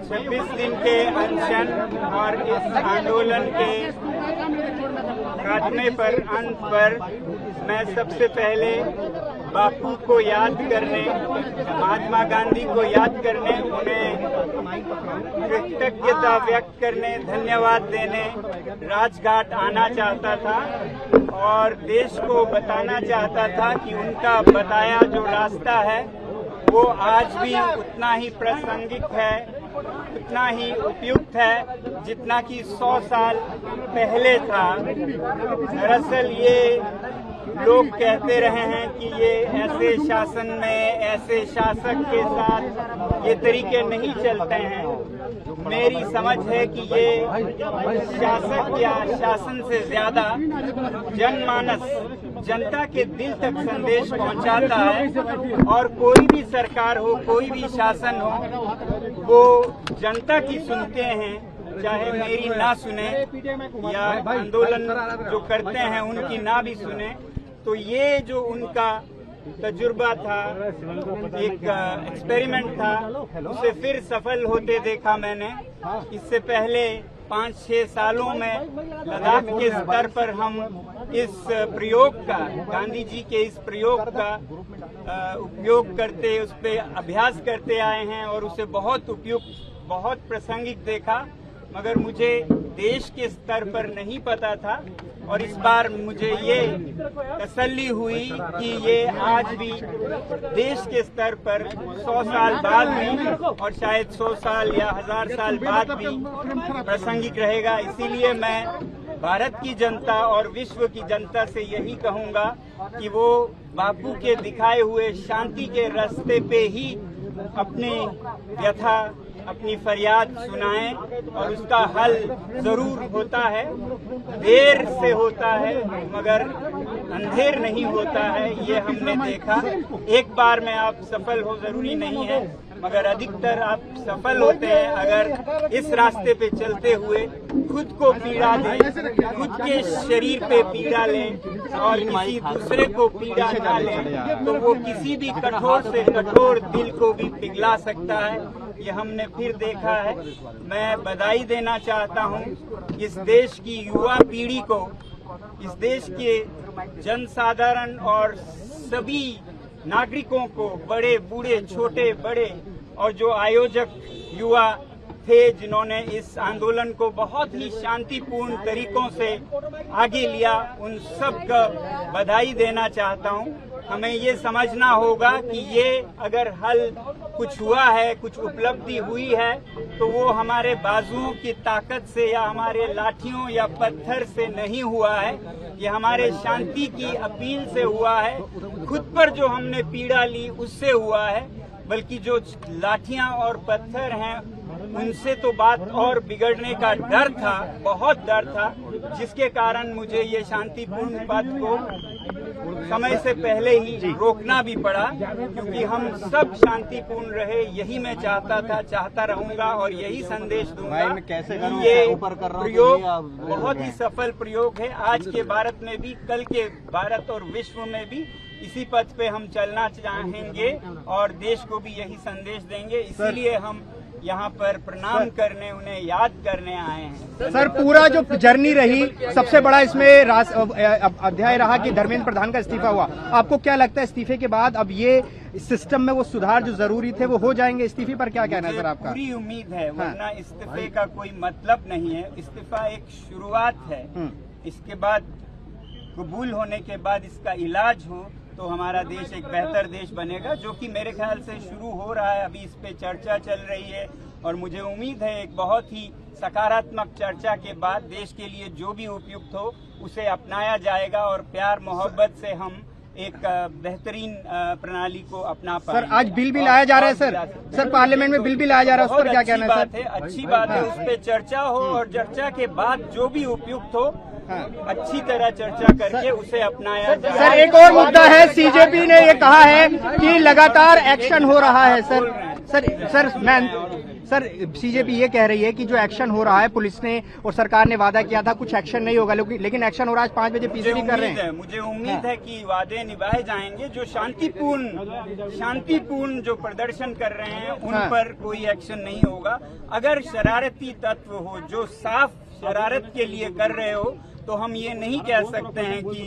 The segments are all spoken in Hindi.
26 दिन के अनशन और इस आंदोलन के खात्मे पर अंत पर मैं सबसे पहले बापू को याद करने, महात्मा गांधी को याद करने, उन्हें कृतज्ञता व्यक्त करने, धन्यवाद देने राजघाट आना चाहता था और देश को बताना चाहता था कि उनका बताया जो रास्ता है वो आज भी उतना ही प्रासंगिक है, उतना ही उपयुक्त है जितना कि 100 साल पहले था। दरअसल ये लोग कहते रहे हैं कि ये ऐसे शासन में, ऐसे शासक के साथ ये तरीके नहीं चलते हैं। मेरी समझ है कि ये शासक या शासन से ज्यादा जनमानस, जनता के दिल तक संदेश पहुंचाता है और कोई भी सरकार हो, कोई भी शासन हो, वो जनता की सुनते हैं, चाहे मेरी ना सुने या आंदोलन जो करते हैं उनकी ना भी सुने। तो ये जो उनका तजुर्बा था, एक एक्सपेरिमेंट था, उसे फिर सफल होते देखा मैंने। इससे पहले 5-6 सालों में लद्दाख के स्तर पर हम इस प्रयोग का, गांधी जी के इस प्रयोग का उपयोग करते, उस पर अभ्यास करते आए हैं और उसे बहुत उपयुक्त, बहुत प्रासंगिक देखा। मगर मुझे देश के स्तर पर नहीं पता था और इस बार मुझे ये तसल्ली हुई कि ये आज भी देश के स्तर पर 100 साल बाद भी और शायद 100 साल या 1000 साल बाद भी प्रासंगिक रहेगा। इसीलिए मैं भारत की जनता और विश्व की जनता से यही कहूंगा कि वो बापू के दिखाए हुए शांति के रास्ते पे ही अपनी व्यथा, अपनी फरियाद सुनाएं और उसका हल जरूर होता है। देर से होता है मगर अंधेर नहीं होता है, ये हमने देखा। एक बार में आप सफल हो जरूरी नहीं है, मगर अधिकतर आप सफल होते हैं अगर इस रास्ते पे चलते हुए खुद को पीड़ा दें, खुद के शरीर पे पीड़ा लें और किसी दूसरे को पीड़ा ना लें, तो वो किसी भी कठोर से कठोर दिल को भी पिघला सकता है। ये हमने फिर देखा है। मैं बधाई देना चाहता हूँ इस देश की युवा पीढ़ी को, इस देश के जनसाधारण और सभी नागरिकों को, बड़े बूढ़े, छोटे बड़े, और जो आयोजक युवा थे जिन्होंने इस आंदोलन को बहुत ही शांतिपूर्ण तरीकों से आगे लिया, उन सब का बधाई देना चाहता हूँ। हमें ये समझना होगा कि ये अगर हल कुछ हुआ है, कुछ उपलब्धि हुई है, तो वो हमारे बाजुओं की ताकत से या हमारे लाठियों या पत्थर से नहीं हुआ है। ये हमारे शांति की अपील से हुआ है, खुद पर जो हमने पीड़ा ली उससे हुआ है। बल्कि जो लाठियां और पत्थर हैं उनसे तो बात और बिगड़ने का डर था, बहुत डर था, जिसके कारण मुझे ये शांतिपूर्ण पथ को समय से पहले ही रोकना भी पड़ा, क्योंकि हम सब शांतिपूर्ण रहे। यही मैं चाहता था, चाहता रहूंगा और यही संदेश दूंगा। ये प्रयोग बहुत ही सफल प्रयोग है। आज के भारत में भी, कल के भारत और विश्व में भी इसी पथ पे हम चलना चाहेंगे और देश को भी यही संदेश देंगे। इसीलिए हम यहाँ पर प्रणाम करने, उन्हें याद करने आए हैं। सर, पूरा जो जर्नी रही, सबसे बड़ा इसमें अध्याय रहा कि धर्मेंद्र प्रधान का इस्तीफा हुआ। आपको क्या लगता है इस्तीफे के बाद अब ये सिस्टम में वो सुधार जो जरूरी थे वो हो जाएंगे? इस्तीफे पर क्या कहना है सर आपका? पूरी उम्मीद है, वरना इस्तीफे का कोई मतलब नहीं है। इस्तीफा एक शुरुआत है, इसके बाद कबूल होने के बाद इसका इलाज हो तो हमारा देश एक बेहतर देश बनेगा, जो कि मेरे ख्याल से शुरू हो रहा है। अभी इस पे चर्चा चल रही है और मुझे उम्मीद है एक बहुत ही सकारात्मक चर्चा के बाद देश के लिए जो भी उपयुक्त हो उसे अपनाया जाएगा और प्यार मोहब्बत से हम एक बेहतरीन प्रणाली को अपना पाएंगे। सर, आज बिल भी लाया जा रहा है सर पार्लियामेंट में बिल भी लाया जा रहा है, उस पर क्या कहना है सर? अच्छी बात है, उस पर चर्चा हो और चर्चा के बाद जो भी उपयुक्त हो अच्छी तरह चर्चा करके उसे अपनाया जाए। सर, एक और मुद्दा है, सीजेपी ने ये कहा है कि लगातार एक्शन हो रहा है सर। सर सीजेपी ये कह रही है कि जो एक्शन हो रहा है, पुलिस ने और सरकार ने वादा किया था कुछ एक्शन नहीं होगा, लेकिन एक्शन हो रहा है। आज 5 बजे पीसीबी कर रहे हैं। मुझे उम्मीद है कि वादे निभाए जाएंगे। जो शांतिपूर्ण जो प्रदर्शन कर रहे हैं उन पर कोई एक्शन नहीं होगा। अगर शरारती तत्व हो जो साफ शरारत के लिए कर रहे हो तो हम ये नहीं कह सकते हैं कि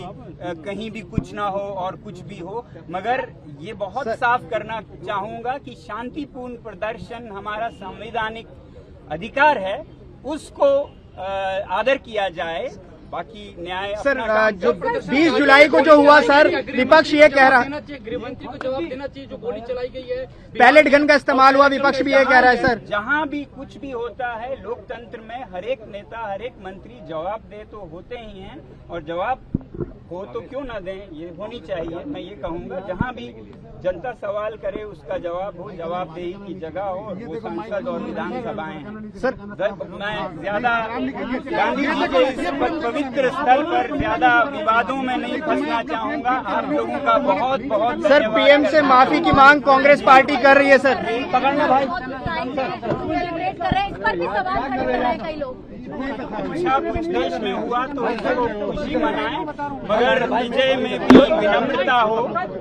कहीं भी कुछ ना हो और कुछ भी हो, मगर ये बहुत साफ करना चाहूंगा कि शांतिपूर्ण प्रदर्शन हमारा संवैधानिक अधिकार है, उसको आदर किया जाए। बाकी न्याय सर जो 20 जुलाई को जो हुआ सर, विपक्ष ये कह रहा है गृहमंत्री को जवाब देना चाहिए, जो गोली चलाई गई है, पैलेट गन का इस्तेमाल हुआ, विपक्ष भी ये कह रहा है सर। जहां भी कुछ भी होता है लोकतंत्र में हर एक नेता हर एक मंत्री जवाब दे तो होते ही हैं, और जवाब हो तो क्यों ना दें, ये होनी चाहिए। मैं ये कहूंगा जहां भी जनता सवाल करे उसका जवाब हो, जवाबदेही की जगह हो, और वो संसद और विधानसभाएं हैं। सर मैं ज्यादा गांधी जी के इस पवित्र स्थल पर ज्यादा विवादों में नहीं फंसना चाहूंगा। आप लोगों का बहुत बहुत सर पीएम से माफी की मांग कांग्रेस पार्टी कर रही है सर। पकड़ना भाई सेलिब्रेट कर रहे हैं, इस पर भी सवाल खड़े कर रहे हैं कई लोग। अच्छा कुछ देश में हुआ तो उसको खुशी मनाएं, मगर विजय में भी विनम्रता हो,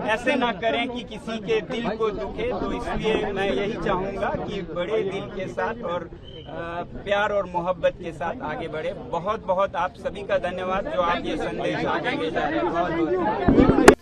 ऐसे ना करें कि किसी के दिल को दुखे। तो इसलिए मैं यही चाहूंगा कि बड़े दिल के साथ और प्यार और मोहब्बत के साथ आगे बढ़े। बहुत बहुत आप सभी का धन्यवाद जो आप ये संदेश आगे ले जा रहे हैं। बहुत बहुत